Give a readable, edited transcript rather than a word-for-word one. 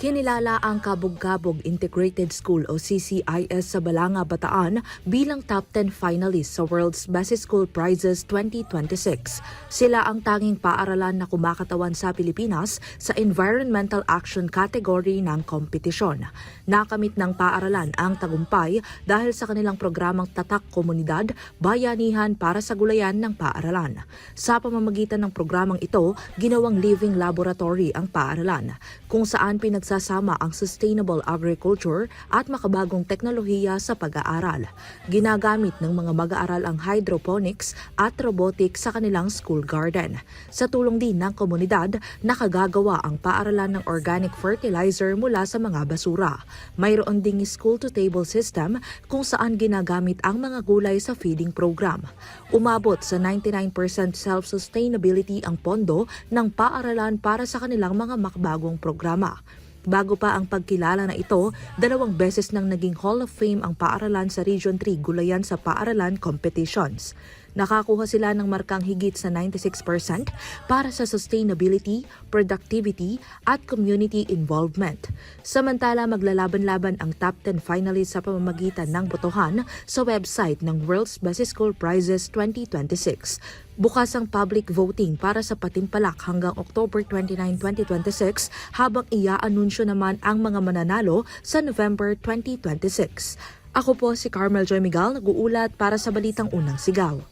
Kinilala ang Kabog-Kabog Integrated School o CCIS sa Balanga, Bataan bilang top 10 finalist sa World's Best School Prizes 2026. Sila ang tanging paaralan na kumakatawan sa Pilipinas sa Environmental Action category ng kompetisyon. Nakamit ng paaralan ang tagumpay dahil sa kanilang programang Tatak Komunidad, Bayanihan para sa Gulayan ng Paaralan. Sa pamamagitan ng programang ito, ginawang living laboratory ang paaralan, kung saan pinagsasama ang sustainable agriculture at makabagong teknolohiya sa pag-aaral. Ginagamit ng mga mag-aaral ang hydroponics at robotics sa kanilang school garden. Sa tulong din ng komunidad, nakagagawa ang paaralan ng organic fertilizer mula sa mga basura. Mayroon ding school-to-table system kung saan ginagamit ang mga gulay sa feeding program. Umabot sa 99% self-sustainability ang pondo ng paaralan para sa kanilang mga makabagong programa. Bago pa ang pagkilala na ito, 2 beses nang naging Hall of Fame ang paaralan sa Region 3 Gulayan sa paaralan competitions. Nakakuha sila ng markang higit sa 96% para sa sustainability, productivity at community involvement. Samantala, maglalaban-laban ang top 10 finalists sa pamamagitan ng botohan sa website ng World's Best School Prizes 2026. Bukas ang public voting para sa patimpalak hanggang October 29, 2026 habang ia-anunsyo naman ang mga mananalo sa November 2026. Ako po si Carmel Joy Miguel, nag-uulat para sa Balitang Unang Sigaw.